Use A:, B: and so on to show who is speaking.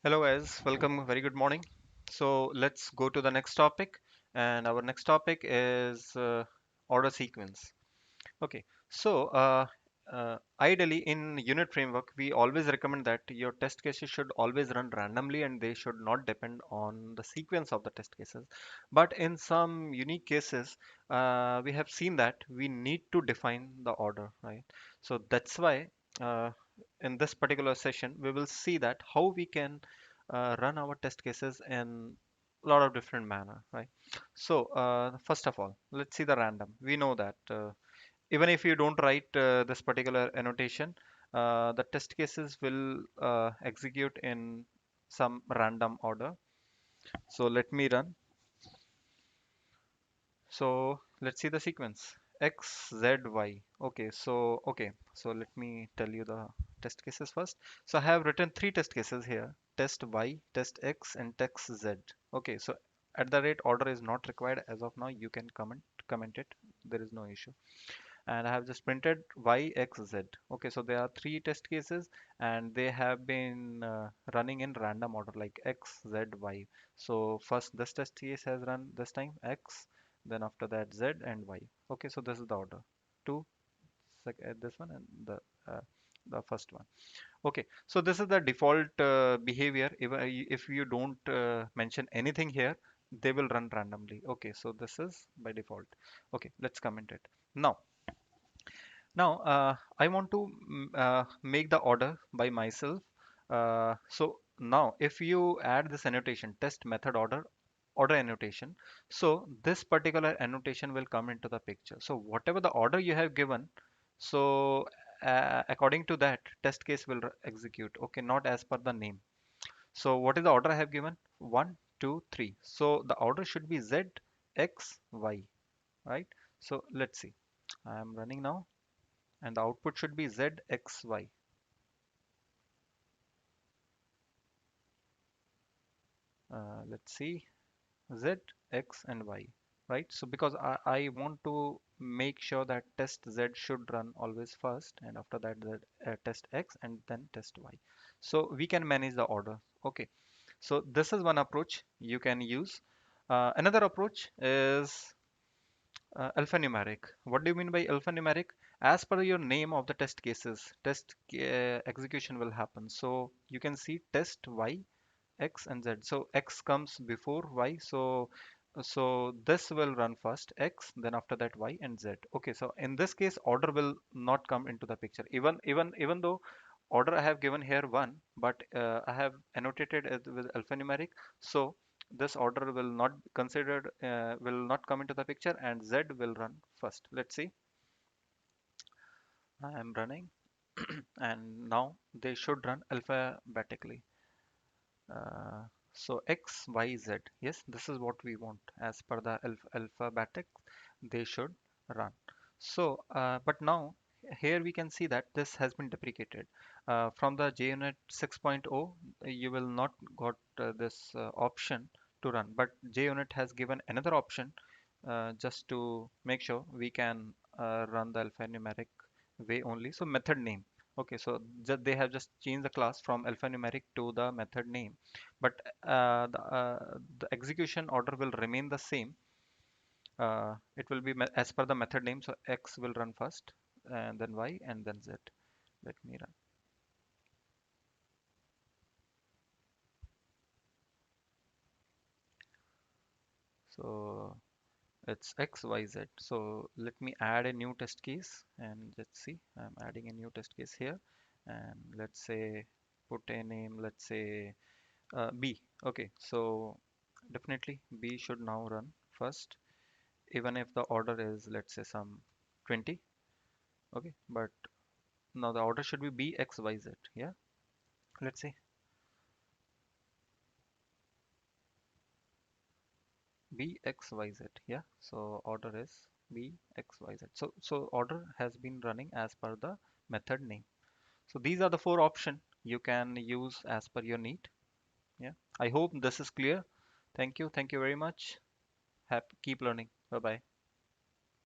A: Hello guys, welcome. Very good morning. So let's go to the next topic, and our next topic is order sequence. Okay, so ideally in unit framework, we always recommend that your test cases should always run randomly and they should not depend on the sequence of the test cases. But in some unique cases, we have seen that we need to define the order, right? So that's why uh, in this particular session, we will see that how we can run our test cases in a lot of different manner, right? So first of all, let's see the random. We know that. Even if you don't write this particular annotation, the test cases will execute in some random order. So let me run. So let's see the sequence. X, Z, Y. Okay, so let me tell you the test cases first. So I have written three test cases here: test Y, test X, and test Z. Okay, so at the rate order is not required as of now. You can comment it. There is no issue. And I have just printed Y, X, Z. Okay, so there are three test cases and they have been running in random order like X, Z, Y. So first this test case has run this time X, then after that Z and Y. Okay, so this is the order. Two, this one and uh, the first one. Okay, so this is the default behavior. If you don't mention anything here, they will run randomly. Okay, so this is by default. Okay, let's comment it. Now, I want to make the order by myself. So now, if you add this annotation, test method order annotation, so this particular annotation will come into the picture. So whatever the order you have given, so according to that, test case will execute. Okay, not as per the name. So what is the order I have given? One, two, three. So the order should be Z, X, Y, right? So let's see. I am running now and the output should be Z, X, Y. Let's see, Z, X, and Y, right? So because I want to make sure that test Z should run always first, and after that test X, and then test Y. So we can manage the order. Okay, so this is one approach you can use. Another approach is alphanumeric. What do you mean by alphanumeric? As per your name of the test cases, execution will happen. So you can see test Y, X and Z. So X comes before Y. So this will run first X, then after that Y and Z. Okay, so in this case, order will not come into the picture. Even though order I have given here one, but I have annotated it with alphanumeric. So this order will not considered will not come into the picture, and Z will run first. Let's see. I am running, and now they should run alphabetically. Uh, so X, Y, Z. Yes, this is what we want. As per the alphabetic, they should run. So, but now here we can see that this has been deprecated. From the JUnit 6.0, you will not got this option to run. But JUnit has given another option just to make sure we can run the alphanumeric way only. So method name. Okay, so they have just changed the class from alphanumeric to the method name, but the execution order will remain the same. It will be as per the method name. So X will run first, and then Y, and then Z. Let me run. So it's X, Y, Z. So let me add a new test case, and let's see. I'm adding a new test case here, and let's say put a name. Let's say B. Okay, so definitely B should now run first, even if the order is, let's say, some 20. Okay, but now the order should be B, X, Y, Z. Yeah, let's see. B, X, Y, Z. Yeah, so order is B, X, Y, Z. So order has been running as per the method name. So these are the four options you can use as per your need. Yeah, I hope this is clear. Thank you very much. Keep learning. Bye bye.